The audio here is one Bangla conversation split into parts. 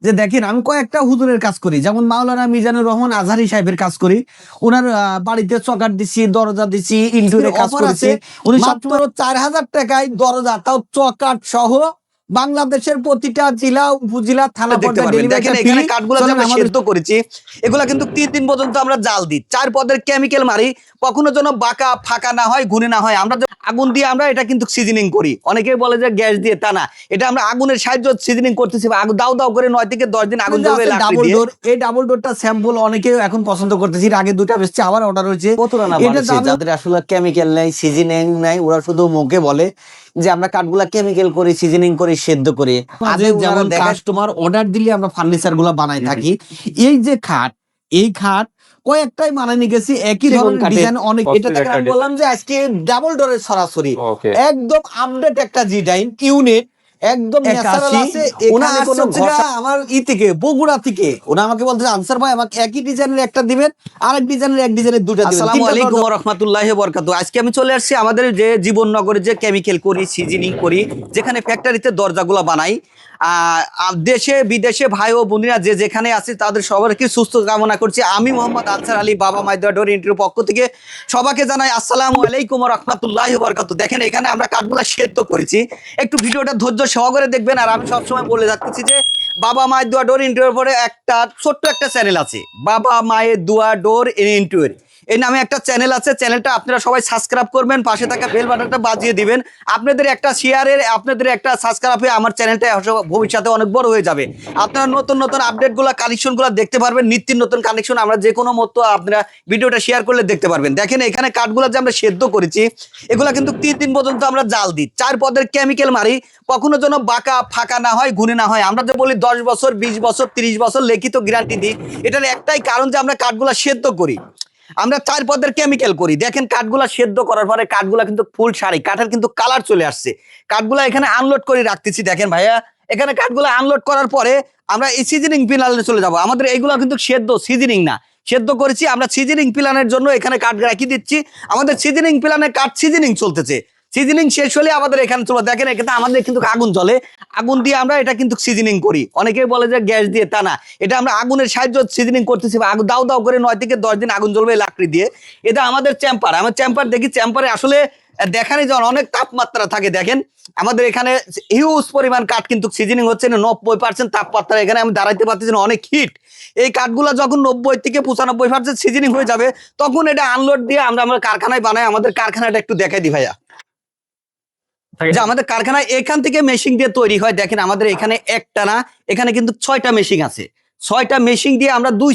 যে দেখেন আমি কয়েকটা হুজুরের কাজ করি, যেমন মাওলানা মিজানুর রহমান আজহারি সাহেবের কাজ করি। ওনার বাড়িতে চকাট দিছি, দরজা দিছি, ইন্টেরিয়রের কাজ করেছি। উনি মাত্র 4000 টাকায় দরজা, তাও চকাট সহ বাংলাদেশের প্রতিটা জেলা উপজেলা থানা পর্যায়ে দেখেন এখানে কাঠগুলো আমরা সেদ্ধ করেছি, এগুলা কিন্তু 3 দিন পর্যন্ত আমরা জাল দিই, 4 পদের কেমিক্যাল মারি, কখনো যেন বাঁকা ফাঁকা না হয়, ঘুরে না হয়। আমরা আগুন দিয়ে আমরা এটা কিন্তু সিজনিং করি, অনেকেই বলে যে গ্যাস দিয়ে, তা না, এটা আমরা আগুনের সাহায্যে সিজনিং করতেছি। দাও দাও করে 9 থেকে 10 দিন আগুন জ্বলবে। ডাবল ডোর, এই ডাবল ডোরটা স্যাম্পল অনেকেই এখন পছন্দ করতেছি। আগে দুটো বেশি, আবার অর্ডার হয়েছে। যাদের আসলে কেমিক্যাল নাই, সিজনিং নাই, ওরা শুধু মুখে বলে যে আমরা কাঠগুলা কেমিক্যাল করি, সিজনিং করি, সেদ্ধ করি। যেমন কাস্টমার অর্ডার দিলে আমরা ফার্নিচার গুলা বানাই থাকি। এই যে খাট, এই খাট কয়েকটাই বানানি গেছি একই ধরনের ডিজাইন অনেক। এটা থেকে আমি বললাম যে আজকে ডাবল ডোরের সরাসরি একদম আপডেট একটা ডিজাইন ইউনিট, একদম ন্যাচারাল আছে। এখানে কোনো আমার থেকে বগুড়া থেকে ওনা আমাকে বলতে আনসার ভাই আমাকে একই ডিজাইনের একটা দিবেন, আরেক ডিজাইনের এক ডিজাইনের দুটো দিবেন। আসসালামু আলাইকুম ওয়া রাহমাতুল্লাহি ওয়া বারাকাতুহু। আজকে আমি চলে আসছি আমাদের যে জীবননগরে যে কেমিক্যাল করি, সিজনিং করি, যেখানে ফ্যাক্টরিতে দরজাগুলো বানাই। দেশে বিদেশে ভাই ও বোনেরা যে যেখানে আছে তাদের সবাইকে সুস্থ কামনা করছি। আমি মোহাম্মদ আনসার আলী, বাবা মাইদুয়া ডোর ইন্টারভিউ পক্ষ থেকে সবাইকে জানাই আসসালামু আলাইকুম ওয়া রাহমাতুল্লাহি ওয়া বারাকাতুহু। দেখেন এখানে আমরা কাঠগুলা সেদ্ধ করেছি, একটু ভিডিওটা ধৈর্য সহকারে দেখবেন। আর আমি সবসময় বলে যাচ্ছি যে বাবা মায়ের দোয়া ডোর ইন্টারভিউ পরে একটা ছোট্ট একটা চ্যানেল আছে, বাবা মায়ের দোয়া ডোর ইন্টারভিউ, এই নামে একটা চ্যানেল আছে। চ্যানেলটা আপনারা সবাই সাবস্ক্রাইব করবেন, পাশে থাকা বেল বাটনটা বাজিয়ে দিবেন। আপনাদের একটা শেয়ারের, আপনাদের একটা সাবস্ক্রাইবে আমার চ্যানেলটা ভবিষ্যতে অনেক বড় হয়ে যাবে। আপনারা নতুন নতুন আপডেটগুলো, কালেকশনগুলো দেখতে পারবেন, নিত্য নতুন কালেকশন আমরা যে কোনো মতো আপনারা ভিডিওটা শেয়ার করলে দেখতে পারবেন। দেখেন এখানে কাঠগুলো যে আমরা সেদ্ধ করেছি, এগুলা কিন্তু 3 দিন পর্যন্ত আমরা জাল দিই, 4 পদের কেমিক্যাল মারি, কখনো যেন বাঁকা ফাঁকা না হয়, ঘুরে না হয়। আমরা যে বলি 10 বছর 20 বছর 30 বছর লিখিত গ্যারান্টি দিই, এটার একটাই কারণ যে আমরা কাঠগুলা সেদ্ধ করি, আমরা 4 পদের কেমিক্যাল করি। দেখেন কাঠগুলা সেদ্ধ করার পরে কাঠগুলা কিন্তু ফুল সারি, কাঠের কিন্তু কালার চলে আসছে। কাঠগুলা এখানে আনলোড করে রাখতেছি। দেখেন ভাইয়া, এখানে কাঠগুলা আনলোড করার পরে আমরা এই সিজনিং প্ল্যানে চলে যাব। আমাদের এইগুলা কিন্তু সেদ্ধ, সিজনিং না, সেদ্ধ করেছি আমরা সিজনিং প্ল্যানের জন্য এখানে কাঠ রাখি দিচ্ছি। আমাদের সিজনিং প্ল্যানে কাঠ সিজনিং চলতেছে, সিজনিং শেষ হলে আমাদের এখানে চলে। দেখেন এখানে আমাদের কিন্তু আগুন জ্বলে, আগুন দিয়ে আমরা এটা কিন্তু সিজনিং করি। অনেকেই বলে যে গ্যাস দিয়ে, তা না, এটা আমরা আগুনের সাহায্যে সিজনিং করতেছি। দাও দাও করে 9 থেকে 10 দিন আগুন জ্বলবে লাকড়ি দিয়ে। এটা আমাদের চেম্বার, আমার চেম্বার দেখি, চেম্বারে আসলে দেখানি যখন অনেক তাপমাত্রা থাকে। দেখেন আমাদের এখানে হিউজ পরিমাণ কাঠ কিন্তু সিজনিং হচ্ছে, 90% তাপমাত্রা। এখানে আমি দাঁড়াইতে পারতেছি না, অনেক হিট। এই কাঠগুলো যখন 90 থেকে 95% সিজনিং হয়ে যাবে, তখন এটা আনলোড দিয়ে আমরা কারখানায় বানাই। আমাদের কারখানাটা একটু দেখাই দিই ভাইয়া, যে আমাদের কারখানায় এখান থেকে মেশিন দিয়ে তৈরি হয়। দেখেন আমাদের এখানে একটা না, এখানে কিন্তু 6টা মেশিন আছে। 6টা মেশিন দিয়ে আমরা 2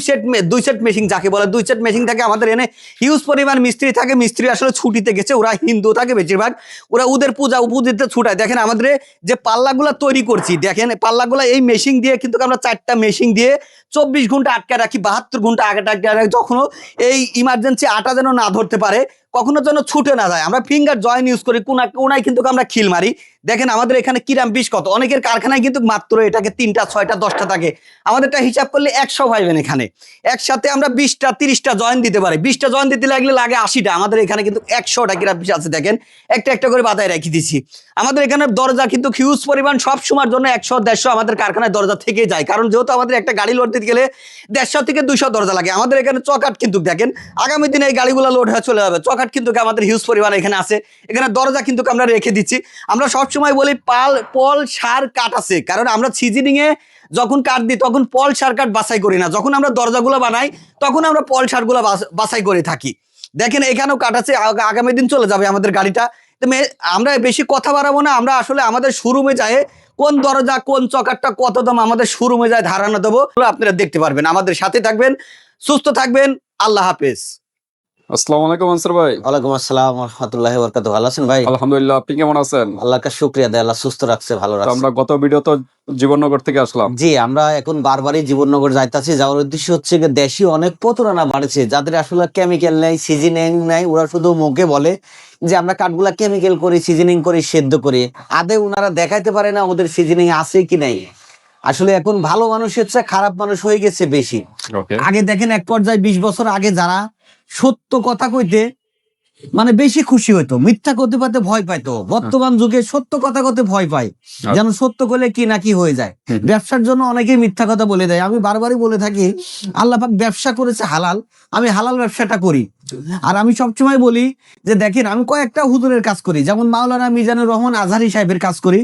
সেট মেশিন, যাকে বলে 2 সেট মেশিন থাকে। আমাদের এনে হিউজ পরিমাণ মিস্ত্রি থাকে। মিস্ত্রি আসলে ছুটিতে গেছে, ওরা হিন্দু থাকে বেশিরভাগ, ওরা ওদের পূজা উপজিতে ছুটায়। দেখেন আমাদের যে পাল্লাগুলা তৈরি করছি, দেখেন পাল্লাগুলা এই মেশিন দিয়ে কিন্তু আমরা 4টা মেশিন দিয়ে 24 ঘন্টা আটকে রাখি, 72 ঘন্টা আগে আটকে রাখি, যখনও এই ইমার্জেন্সি আটা যেন না ধরতে পারে, কখনো যেন ছুটে না যায়। আমরা ফিঙ্গার জয়েন ইউজ করি, কোনায় কিন্তু আমরা খিল মারি। দেখেন আমাদের এখানে কিরাম 20 কত, অনেকের কারখানায় কিন্তু মাত্র এটাকে 3টা 6টা 10টা থাকে। আমাদেরটা হিসাব করলে 100 পাইবেন। এখানে একসাথে আমরা 20টা 30টা জয়েন দিতে পারি। 20টা জয়েন দিতে লাগে 80টা। আমাদের এখানে কিন্তু 100টা কিরাম পিস আছে। দেখেন একটা একটা করে বাতায় রেখে দিচ্ছি। আমাদের এখানে দরজা কিন্তু হিউজ পরিমাণ, সব সময়ের জন্য 100 150 আমাদের কারখানায় দরজা থেকে যায়। কারণ যেহেতু আমাদের একটা গাড়ি লোড দিতে গেলে 150 থেকে 200 দরজা লাগে। আমাদের এখানে চকাট কিন্তু দেখেন আগামী দিনে এই গাড়িগুলো লোড হয়ে চলে যাবে। চকাট কিন্তু আমাদের হিউজ পরিমাণ এখানে আছে। এখানে দরজা কিন্তু আমরা রেখে দিচ্ছি। আমরা সবসময় বলি পল সার কাঠ আছে, কারণ আমরা সিজনিং এ যখন কাঠ দিই তখন পল সার কাঠ বাছাই করি না। যখন আমরা দরজাগুলো বানাই তখন আমরা পল সারগুলো বাছাই করে থাকি। দেখেন এখানেও কাঠ আছে, আগামী দিন চলে যাবে আমাদের গাড়িটা। আমরা বেশি কথা বাড়াবো না, আমরা আসলে আমাদের শোরুমে যাই, কোন দরজা কোন চকারটা কত দাম আমাদের শোরুমে যায় ধারণা দেবো, আপনারা দেখতে পারবেন। আমাদের সাথে থাকবেন, সুস্থ থাকবেন। আল্লাহ হাফেজ। আসসালামু আলাইকুম আনসার ভাই। ওয়ালাইকুম আসসালাম ওয়া রাহমাতুল্লাহি ওয়া বারাকাতুহু। ভালো আছেন ভাই? আলহামদুলিল্লাহ, আপনি কেমন আছেন? আল্লাহর শুকরিয়া, দেয় আল্লাহ সুস্থ রাখছে, ভালো রাখছে। আমরা গত ভিডিও তো জীবননগর থেকে আসলাম। জি, আমরা এখন বারবারই জীবননগর যাইতাছি। যাওয়ার উদ্দেশ্য হচ্ছে দেশি অনেক প্রতারণা বাড়ছে, যাদের আসলে কেমিক্যাল নেই, সিজনিং নাই, ওরা শুধু মুখে বলে যে আমরা কাঠগুলা কেমিক্যাল করি, সিজনিং করি, সেদ্ধ করি। আদে ওনারা দেখাইতে পারে না ওদের সিজনিং আছে কি নাই। আসলে এখন ভালো মানুষের চেয়ে খারাপ মানুষ হয়ে গেছে বেশি। আগে দেখেন এক পর্যায়ে 20 বছর আগে যারা সত্য কথা কইতে মানে বেশি খুশি হইতো, মিথ্যা করতে পারতে ভয় পাইতো। বর্তমান যুগে সত্য কথা করতে ভয় পায়, যেন সত্য করলে কি না কি হয়ে যায়। ব্যবসার জন্য অনেকেই মিথ্যা কথা বলে দেয়। আমি বারবারই বলে থাকি, আল্লাহ পাক ব্যবসা করেছে হালাল, আমি হালাল ব্যবসাটা করি। আর আমি সবসময় বলি যে দেখেন, আমি কয়েকটা হুজুরের কাজ করি, যেমন মাওলানা মিজানুর রহমান আজহারি সাহেবের কাজ করি।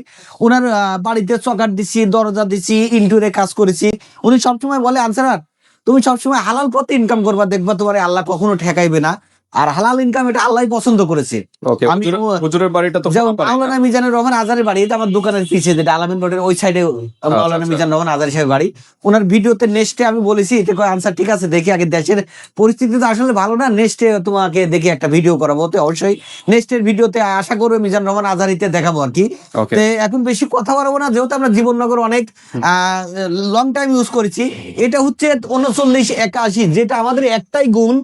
ওনার বাড়িতে চকাট দিছি, দরজা দিছি, ইন্টুরে কাজ করেছি। উনি সবসময় বলে, আনসার তুমি সবসময় হালাল পথে ইনকাম করবা, দেখবা তোমার আল্লাহ কখনো ঠেকাইবে না। আর হালাল ইনকাম এটা আল্লাহ পছন্দ করেছে। ওকে, আমি হুজুরের বাড়িটা তো যেমন মাওলানা মিজানুর রহমান আজহারের বাড়ি, এটা আমার দোকানের পিছে, যেটা আলামিন রোডের ওই সাইডে মাওলানা মিজানুর রহমান আজহারি সাহেবের বাড়ি। ওনার ভিডিওতে নেক্সটে আমি বলেছি, এটা কয় আনসার ঠিক আছে, দেখি আগে দেশের পরিস্থিতি তো আসলে ভালো না, নেক্সটে তোমাকে দেখি একটা ভিডিও করাবো। তো অবশ্যই নেক্সটের ভিডিওতে আশা করবো মিজানুর রহমান আজহারিতে দেখাবো আর কি। Okay. তো এখন বেশি কথা বাড়াবো না, যেহেতু আমরা জীবননগর অনেক লং টাইম ইউজ করেছি। এটা হচ্ছে 3981, যেটা আমাদের একটাই গুণ,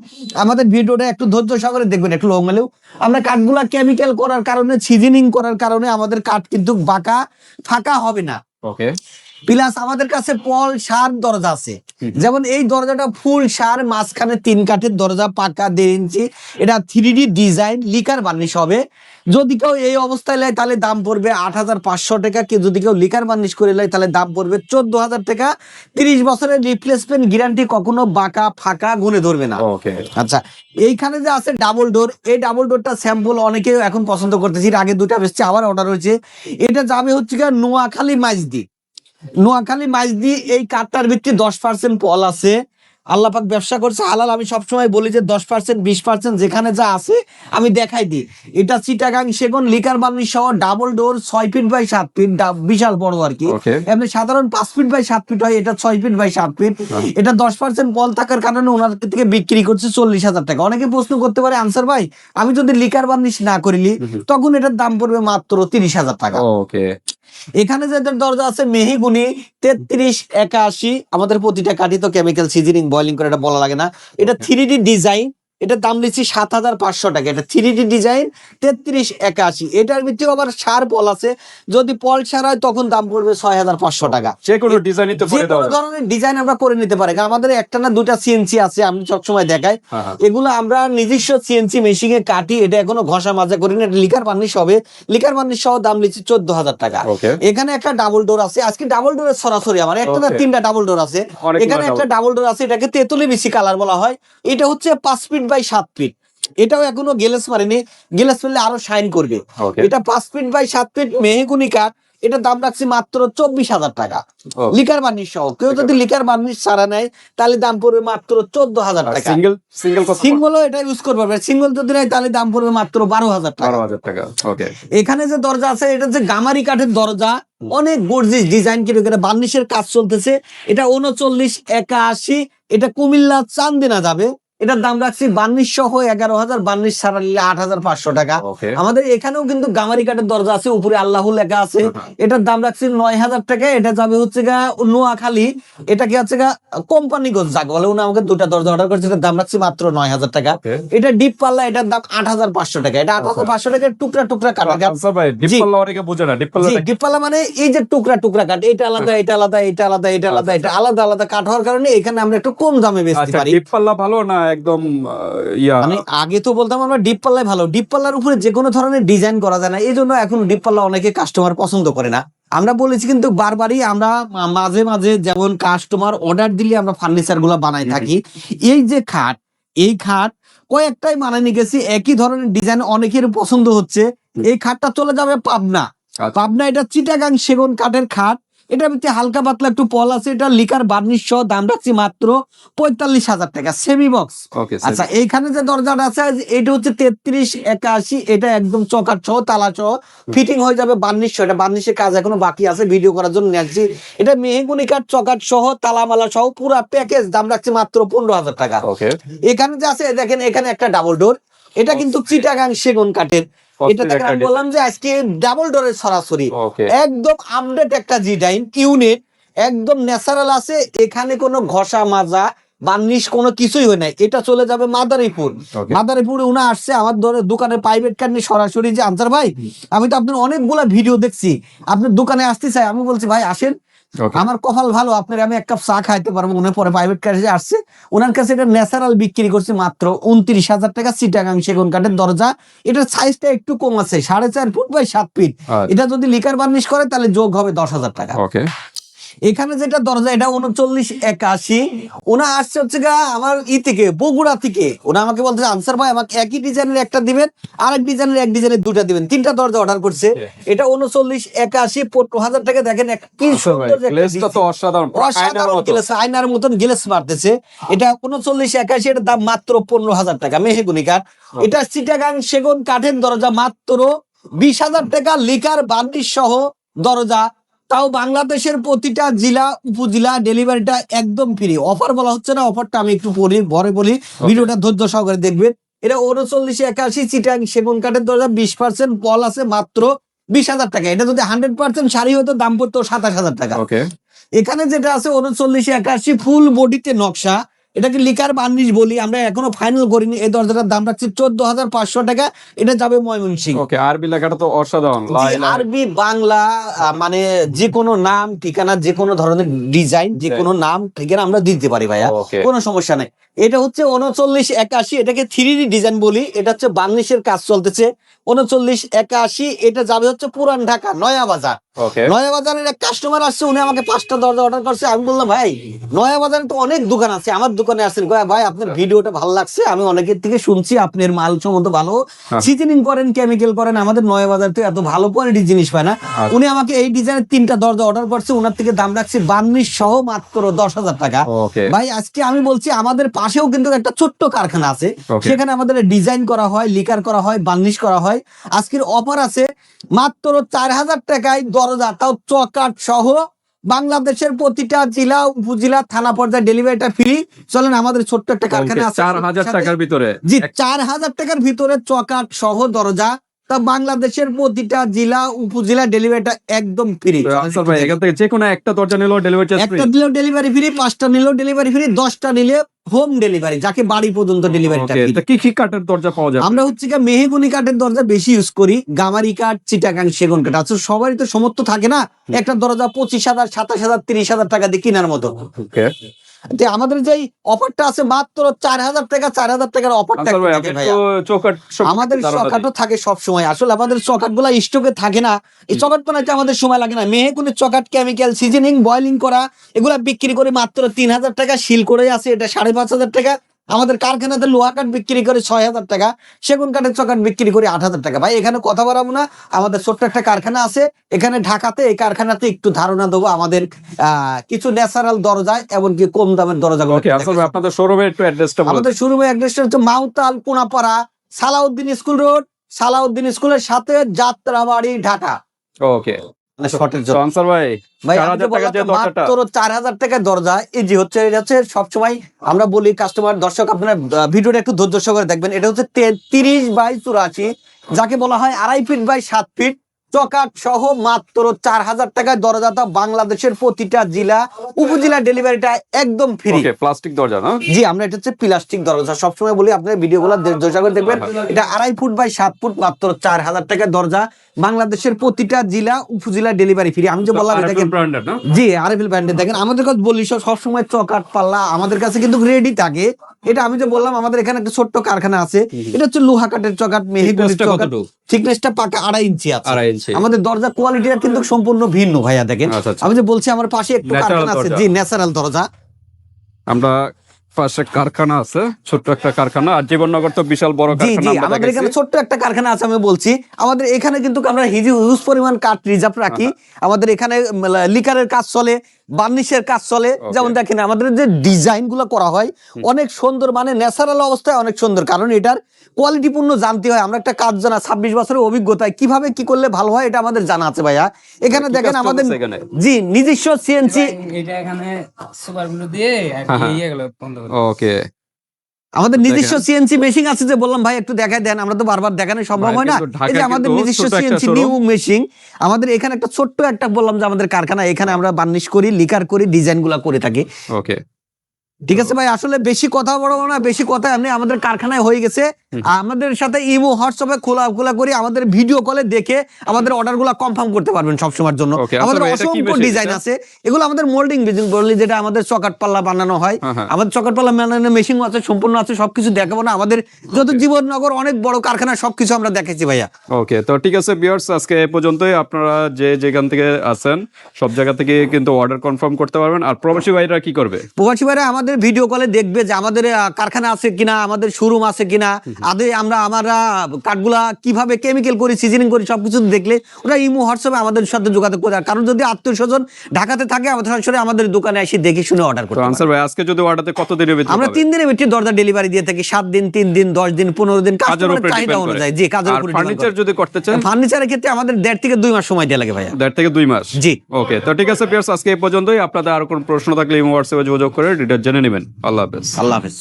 আমাদের ভিডিওটা একটু ধৈর্য সহকারে দেখবেন, একটু লং হলেও। আমরা কাঠগুলা কেমিক্যাল করার কারণে, সিজনিং করার কারণে আমাদের কাঠ কিন্তু বাঁকা ফাঁকা হবে না। ওকে, প্লাস আমাদের কাছে পল সার দরজা আছে, যেমন এই দরজাটা ফুল সার, মাঝখানে 3 কাঠের দরজা, পাকা 1.5 ইঞ্চি। এটা 3D ডিজাইন, লিকার বার্নিশ হবে। যদি কেউ এই অবস্থায় নেয় তাহলে দাম পড়বে 8,500 টাকা। যদি কেউ লিকার বার্নিশ করে নেয় তাহলে দাম পড়বে 14,000 টাকা। 30 বছরের রিপ্লেসমেন্ট গ্যারান্টি, কখনো বাঁকা ফাঁকা গুনে ধরবে না। ওকে, আচ্ছা, এইখানে যে আছে ডাবল ডোর, এই ডাবল ডোরটা স্যাম্পল অনেকে এখন পছন্দ করতেছি। এর আগে 2টা বেশি, আবার অর্ডার হয়েছে। এটা যাবে হচ্ছে গিয়ে নোয়াখালী মাইজদি। নোয়াখালী মাইজদি এই কাঠটার ভিত্তি 10% পল আছে। আল্লাহ পাক ব্যবসা করছে হালাল। আমি সবসময় বলি যে 10% 20% যেখানে যা আছে আমি দেখাই দিই। এটা চিটাগাং সেগুন, লিকার বার্নিশ সহ, double door, 6 feet by 7 feet, বিশাল বড় আর কি। Okay. এমনি সাধারণ 5 ফিট বাই 7 ফিট হয়, এটা 6 ফিট বাই 7 ফিট। এটা 10% পল থাকার কারণে ওনার থেকে বিক্রি করছে 40,000 টাকা। অনেকে প্রশ্ন করতে পারে, আনসার ভাই আমি যদি লিকার বার্নিশ না করিলি, তখন এটার দাম পড়বে মাত্র 30,000 টাকা। ওকে, এখানে যে দরজা আছে মেহগুনি 3381, আমাদের প্রতিটা কাঠি তো কেমিক্যাল সিজনিং বয়লিং করে, এটা বলা লাগে না। এটা 3D ডিজাইন, এটার দাম দিচ্ছি 7,500 টাকা। এটা 3D ডিজাইন 3381। এটার ভিতরে আবার সার পল আছে, যদি পল সার হয় তখন দাম পড়বে 6,500 টাকা। যে কোনো ডিজাইনই তো করে যে দেওয়া কোনো যাবে। ধরনের ডিজাইন আমরা করে নিতে পারি, কারণ আমাদের একটা না 2টা সিএনসি আছে, আমি সবসময় দেখাই। হ্যাঁ, হ্যাঁ। এগুলো আমরা নিজস্ব সিএনসি মেশিনে কাটি, এটা এখনো ঘষা মাজা করি না। এটা লিকার বার্নিশ হবে, লিকার বার্নিশ সহ দাম নিচ্ছি 14,000 টাকা। Okay. এখানে একটা ডাবল ডোর আছে, আজকে ডাবল ডোরের সরাসরি আমার একটা না Okay. 3টা ডাবল ডোর আছে। অনেকগুলো এখানে একটা double- ডাবল ডোর আছে, এটাকে তেতুলি বিসি কালার বলা হয়। এটা হচ্ছে 5 ফিট বাই 7 ফিট। এটাও এখনো গেলেস মারেনি, গেলেস মারলে আরো শাইন করবে। Okay. এটা 5 ফিট বাই 7 ফিট মেহগুনি কাঠ। এটার দাম রাখছি মাত্র 24,000 টাকা, Okay. লিকার বার্নিশ সহ। কেউ যদি লিকার বার্নিশ ছাড়া নেয় তাহলে দাম পড়বে মাত্র 14,000 টাকা। সিঙ্গেল সিঙ্গেল কত? সিঙ্গলও এটা ইউজ করবে, সিঙ্গল যদি নেয় তাহলে দাম পড়বে মাত্র 12,000 টাকা। 12,000 টাকা। ওকে, এখানে যে দরজা আছে, এটা যে গামারি কাঠের দরজা, অনেক গর্জিয়াস ডিজাইন করে বার্নিশের কাজ চলতেছে। এটা 3981, এটা কুমিল্লা চান্দিনা যাবে। এটার দাম রাখছি বার্নিশ সহ 11,000, বার্নিশ ছাড়া নিলে 8,500 টাকা। Okay. আমাদের এখানেও কিন্তু গামারি কাঠের দরজা আছে, উপরে আল্লাহ লেখা আছে। এটার দাম রাখছি 9,000 টাকা। এটা যাবে হচ্ছে গা নোয়াখালী, এটা কি হচ্ছে গা কোম্পানিগঞ্জ যাকে বলে। উনি আমাকে 2টা দরজা অর্ডার করেছে, এটার দাম রাখছি মাত্র 9,000 টাকা। Okay. এটা ডিপ পাল্লা, এটার দাম 8,500 টাকা। এটা 8,500 টাকার টুকরা টুকরা কাটা। আনসার ভাই, ডিপ জি। পাল্লা অনেকে বোঝে না। ডিপ জি, পাল্লাটা ডিপ পাল্লা মানে এই যে টুকরা টুকরা কাঠ, এটা আলাদা, এটা আলাদা, এটা আলাদা, এটা আলাদা, এটা আলাদা আলাদা কাঠ হওয়ার কারণে এখানে আমরা একটু কম দামে বেচতে আচ্ছা, পারি। ডিপ পাল্লা ভালো না একদম ইয়া? মানে আগে তো বলতাম আমরা ডিপ পাল্লাই ভালো, ডিপ পাল্লার উপরে যে কোনো ধরনের ডিজাইন করা যায় না, এই জন্য এখন ডিপ পাল্লা অনেকে কাস্টমার পছন্দ করে না। আমরা বলেছি কিন্তু বারবারই, আমরা মাঝে মাঝে যেমন কাস্টমার অর্ডার দিলে আমরা ফার্নিচার গুলা বানাই থাকি। এই যে খাট, এই খাট কয়েকটাই বানানি গেছি, একই ধরনের ডিজাইন অনেকের পছন্দ হচ্ছে। এই খাটটা চলে যাবে পাবনা। আচ্ছা। পাবনা, এটা চিটাগাং সেগুন কাঠের খাট। এটার ভিতরে হালকা পাতলা একটু পল আছে। এটা লিকার বার্নিশ সহ দাম রাখছি মাত্র 45,000 টাকা, সেমি বক্স। ওকে, আচ্ছা, এইখানে যে দরজাটা আছে এটা হচ্ছে 3381। এটা একদম চকাট সহ, তালা সহ, ফিটিং হয়ে যাবে বার্নিশ সহ। এটা বার্নিশের কাজ এখনো বাকি আছে, ভিডিও করার জন্য নিয়ে আসছি। এটা মেহগুনি কাঠ, চকাট সহ, তালামালা সহ পুরো প্যাকেজ, দাম রাখছি মাত্র 15,000 টাকা। ওকে, এখানে যে আছে দেখেন, এখানে একটা ডাবল ডোর, এটা কিন্তু চিটাগাং সেগুন কাঠের। এটা দেখেন, আমি বললাম যে আজকে ডাবল ডোরের সরাসরি ওকে, একদম আপডেট একটা ডিজাইন ইউনিট, একদম ন্যাচারাল আছে। এখানে কোনো ঘষা মাজা বার্নিশ কোনো কিছুই হয় নাই। এটা চলে যাবে মাদারীপুর। Okay. মাদারীপুরে উনি আসছে আমার দোকানে প্রাইভেট কার নিয়ে সরাসরি, যে আনসার ভাই আমি তো আপনার অনেকগুলা ভিডিও দেখছি, আপনার দোকানে আসতে চাই। আমি বলছি ভাই আসেন, Okay. আমার কপাল ভালো, আপনার আমি এক কাপ চা খাইতে পারবো। উনি পরে প্রাইভেট কারে আসছে, ওনার কাছে এটা ন্যাচারাল বিক্রি করছে মাত্র 29,000 টাকা। চিটাগাং সেগুন কাঠের দরজা, এটার সাইজটা একটু কম আছে, 4.5 ফুট বাই 7 ফিট। আচ্ছা। এটা যদি লিকার বার্নিশ করে তাহলে যোগ হবে 10,000 টাকা। ওকে, এখানে যেটা দরজা এটা 3981। ওনা আসছে হচ্ছে গা আমার থেকে বগুড়া থেকে। ওনা আমাকে বলছে আনসার ভাই আমাকে একই ডিজাইনের একটা দিবেন, আরেক ডিজাইনের এক ডিজাইনের দুটা দিবেন, 3টা দরজা অর্ডার করছে। এটা 3981 15,000 টাকা। দেখেন কি সুন্দর গ্লেজটা তো অসাধারণ, পুরো আয়নার মতো। আয়নার মতন গ্লেস মারতেছে। এটা 3981, এর দাম মাত্র 15,000 টাকা, মেহগুনি কাঠ। এটা চিটাগাং সেগুন কাঠের দরজা মাত্র 20,000 টাকা, লিকার বার্নিশ সহ দরজা। তাও বাংলাদেশের প্রতিটা জেলা উপজেলা ডেলিভারিটা একদম ফ্রি। অফার বলা হচ্ছে না, অফারটা আমি একটু পরে বলি, ভিডিওটা ধৈর্য সহকারে দেখবেন। এটা 3981 চিটাং সেগুন কাঠের দরজা, 20% পল আছে, মাত্র 20,000 টাকা। এটা যদি 100% শাড়ি হতো দাম পড়তো 27,000 টাকা। ওকে, এখানে যেটা আছে 3981 ফুল বডিতে নকশা, এটাকে লিকার বার্নিশ বলি আমরা, এখনো ফাইনাল করিনি। এই দরজাটার দাম রাখছি 14,500 টাকা। এটা যাবে ময়মনসিংহ। ওকে, আরবি লেখাটা তো অসাধারণ। আরবি বাংলা মানে যে কোনো নাম ঠিকানা, যে কোনো ধরনের ডিজাইন, যে কোনো নাম ঠিকানা আমরা দিতে পারি ভাইয়া, Okay. কোনো সমস্যা নেই। এটা হচ্ছে 3981, এটাকে 3D ডিজাইন বলি। এটা হচ্ছে বার্নিশের কাজ চলতেছে 3981। এটা যাবে হচ্ছে পুরান ঢাকা নয়া বাজার। ওকে, নয়া বাজারের এক কাস্টমার আসছে, উনি আমাকে 5টা দরজা অর্ডার করছে। আমি বললাম ভাই নয়া বাজারে তো অনেক দোকান আছে, আমার দোকানে আসছেন। ভাই আপনার ভিডিওটা ভালো লাগছে, আমি অনেকের থেকে শুনছি আপনার মাল সম্মত ভালো, সিজনিং করেন, কেমিক্যাল করেন, আমাদের নয়া বাজার তো এত ভালো কোয়ালিটির জিনিস পায় না। উনি আমাকে এই ডিজাইনের 3টা দরজা অর্ডার করছে, ওনার থেকে দাম রাখছি বার্নিশ সহ মাত্র 10,000 টাকা। ওকে, ভাই আজকে আমি বলছি আমাদের পাশেও কিন্তু একটা ছোট্ট কারখানা আছে, Okay. সেখানে আমাদের ডিজাইন করা হয়, লিকার করা হয়, বার্নিশ করা হয়। আজকের অফার আছে মাত্র 4,000 টাকায় দরজা, তাও চকাট সহ। বাংলাদেশের প্রতিটা জেলা উপজেলা থানা পর্যায়ে ডেলিভারিটা ফ্রি। চলেন আমাদের ছোট্ট একটা কারখানা আছে 4,000 টাকার ভিতরে। জি, 4,000 টাকার ভিতরে চকাট সহ দরজা, তা বাংলাদেশের প্রতিটা জেলা উপজেলা ডেলিভারিটা একদম ফ্রি। আনসার ভাই, এখান থেকে যে কোনো একটা দরজা নিলেও ডেলিভারি চার্জ ফ্রি। একটা দিলেও ডেলিভারি ফ্রি, 5টা নিলেও ডেলিভারি ফ্রি, 10টা নিলে হোম ডেলিভারি, যাকে বাড়ি পর্যন্ত ডেলিভারিটা ওকে, ফ্রি। তো কি কি কাঠের দরজা পাওয়া যাবে? আমরা হচ্ছে গিয়ে মেহগুনি কাঠের দরজা বেশি ইউজ করি, গামারি কাঠ, চিটাগাং সেগুন কাঠ। আচ্ছা সবারই তো সামর্থ্য থাকে না একটা দরজা 25,000 27,000 30,000 টাকা দিয়ে কেনার মতো। ওকে, তো আমাদের যে অফারটা আছে মাত্র 4,000 টাকা, 4,000 টাকার অফারটা আনসার ভাই, আপনি তো চৌকাঠ সব আমাদের ধারণা দিন। চকাটও থাকে সব সময়। আসলে আমাদের চকাট গুলা স্টকে থাকে না, এই চকাট বানাইতে আমাদের সময় লাগে না। মেহগুনির চকাট কেমিক্যাল সিজনিং বয়লিং করা এগুলা বিক্রি করে মাত্র 3,000 টাকা। শিল করে আছে এটা 5,500 টাকা। আমাদের কারখানাতে লোহা কাঠ বিক্রি করে 6,000 টাকা, সেগুন কাঠের চকাট বিক্রি করে 8,000 টাকা। ভাই এখানে কথা বাড়াবো না, আমাদের ছোট্ট একটা কারখানা আছে এখানে ঢাকাতে। এই কারখানাতে একটু ধারণা দেবো আমাদের কিছু ন্যাচারাল দরজা, এমনকি কম দামের দরজাগুলো। ওকে, আনসার ভাই, আপনাদের শোরুমের একটু অ্যাড্রেসটা বলুন। আমাদের শোরুমের অ্যাড্রেসটা হচ্ছে মাউতাল কোনাপাড়া, সালাউদ্দিন স্কুল রোড, সালাউদ্দিন স্কুলের সাথে যাত্রাবাড়ি, ঢাকা। ওকে, মানে শর্টের তো আনসার ভাই, ভাই 4,000 টাকা যে দরজাটা, মাত্র 4,000 টাকার দরজা। এই যে হচ্ছে এটা হচ্ছে সবসময় আমরা বলি কাস্টমার দর্শক আপনারা ভিডিওটা একটু ধৈর্য সহকারে দেখবেন। এটা হচ্ছে 30 বাই 84, যাকে বলা হয় 2.5 ফিট বাই 7 ফিট, চকাট সহ মাত্র 4,000 টাকায় দরজাটা। বাংলাদেশের প্রতিটা জেলা উপজেলা ডেলিভারিটা একদম ফ্রি। ওকে, প্লাস্টিক দরজা না? জি, আমরা এটা হচ্ছে প্লাস্টিক দরজা। সবসময় বলি আপনার ভিডিওগুলো ধৈর্য করে দেখবেন। এটা 2.5 ফুট বাই 7 ফুট, মাত্র 4,000 টাকার দরজা। বাংলাদেশের প্রতিটা জেলা উপজেলা ডেলিভারি ফ্রি। আমি যে বললাম এটাকে ব্র্যান্ডেড না? জি আরএফএল ব্র্যান্ডের। দেখেন আমাদের কাছে বলি সবসময় চকাট পাল্লা আমাদের কাছে কিন্তু রেডি থাকে। এটা আমি যে বললাম আমাদের এখানে একটা ছোট্ট কারখানা আছে, এটা হচ্ছে লোহা কাঠের চকাট, মেহগুনির চকাট। থিকনেসটা পাকা 2.5 ইঞ্চি আছে। 2.5 ইঞ্চি। আমাদের দরজা কোয়ালিটিটা কিন্তু সম্পূর্ণ ভিন্ন ভাইয়া। দেখেন আচ্ছা, আচ্ছা। আমি যে বলছি আমার পাশে একটু Natural কারখানা আছে, দরজা। জি ন্যাচারাল দরজা। আমরা পাশে কারখানা আছে, ছোট্ট একটা কারখানা। আর জীবননগর তো বিশাল বড় জি কারখানা জি, আমরা আমাদের দেখেছি। এখানে ছোট্ট একটা কারখানা আছে। আমি বলছি আমাদের এখানে কিন্তু আমরা হিউজ পরিমাণ কাঠ রিজার্ভ রাখি। আমাদের এখানে লিকারের কাজ চলে, বার্নিশের কাজ চলে। যেমন দেখেন আমাদের যে ডিজাইন গুলো করা হয় অনেক সুন্দর, মানে ন্যাচারাল অবস্থায় অনেক সুন্দর, কারণ এটার কোয়ালিটি পূর্ণ জানতে হয়। আমরা একটা কাজ জানা 26 বছরের অভিজ্ঞতায় কিভাবে কি করলে ভালো হয় এটা আমাদের জানা আছে ভাইয়া। এখানে কি দেখেন কাজ আমাদের চলতেছে এখানে? জি নিজস্ব সিএনসি, এটা এখানে সুপার গ্লু দিয়ে আর কি ইয়েগুলো বন্ধ করে ওকে, আমাদের নিজস্ব সিএনসি মেশিন আছে। যে বললাম ভাই একটু দেখায় দেন, আমরা তো বারবার দেখানো সম্ভব ভাই, হয় না। কিন্তু ঢাকায় এই যে আমাদের কিন্তু নিজস্ব ছোট একটা সিএনসি showroom। নিউ মেশিন আমাদের এখানে একটা ছোট্ট একটা বললাম যে আমাদের কারখানা, এখানে আমরা বার্নিশ করি, লিকার করি, ডিজাইন গুলা করে থাকি। ওকে, ঠিক আছে ভাই, আসলে বেশি কথা বলবো না, বেশি কথা এমনি আমাদের কারখানায় হয়ে গেছে। আমাদের সাথে ইমো হোয়াটসঅ্যাপে খোলা করি, আমাদের ভিডিও কলে দেখে আমাদের অর্ডারগুলো কনফার্ম করতে পারবেন সবসময়ের জন্য। Okay, আমাদের আসলে এটা কি অসংখ্য machine ডিজাইন এটা? আছে, এগুলো আমাদের মোল্ডিং মেশিন বলি, যেটা আমাদের চকাট পাল্লা বানানো হয়। হ্যাঁ। আমাদের চকাট পাল্লা বানানো মেশিন আছে, সম্পূর্ণ আছে, সবকিছু দেখাবো না। আমাদের যত জীবননগর অনেক বড় কারখানা, সবকিছু আমরা দেখেছি ভাইয়া। ওকে, তো ঠিক আছে ভিউয়ার্স, আজকে এ পর্যন্তই। আপনারা যে যেখান থেকে আছেন সব জায়গা থেকে কিন্তু অর্ডার কনফার্ম করতে পারবেন। আর প্রবাসী ভাইরা কি করবে? প্রবাসী ভাইরা আমাদের ভিডিও কলে দেখবে যে আমাদের কারখানা আছে কিনা, আমাদের শোরুম আছে কিনা, আমরা কাঠগুলা কিভাবে কেমিক্যাল করি, সিজনিং করি, সবকিছু দেখলে ওরা ইমো হোয়াটসঅ্যাপে আমাদের সাথে যোগাযোগ করে। কারণ যদি আত্মীয় স্বজন ঢাকাতে থাকে, সরাসরি আমাদের দোকানে এসে দেখে শুনে অর্ডার তো করতে আনসার ভাই, আজকে যদি অর্ডারতে কত দিনের ভিতরে আমরা 3 দিনের ভিতরে দরজা ডেলিভারি দিয়ে থাকি। 7 দিন, 3 দিন, 10 দিন, 15 দিন, কাজের কাস্টমারের উপরে চাহিদা ডিপেন্ড করে? অনুযায়ী। জি, কাজের আর উপরে ফার্নিচার যদি করতে চান? ফার্নিচারের ক্ষেত্রে আমাদের 1.5 থেকে 2 মাস সময় দেওয়া লাগে ভাইয়া। 1.5 থেকে 2 মাস। জি। ওকে, তো ঠিক আছে ভিউয়ার্স, আজকে এই পর্যন্তই। আপনাদের আর কোনো প্রশ্ন থাকলে ইমো হোয়াটসঅ্যাপে যোগাযোগ করে ডিটেইলস জেনে নেবেন। আল্লাহ হাফেজ। আল্লাহ হাফেজ।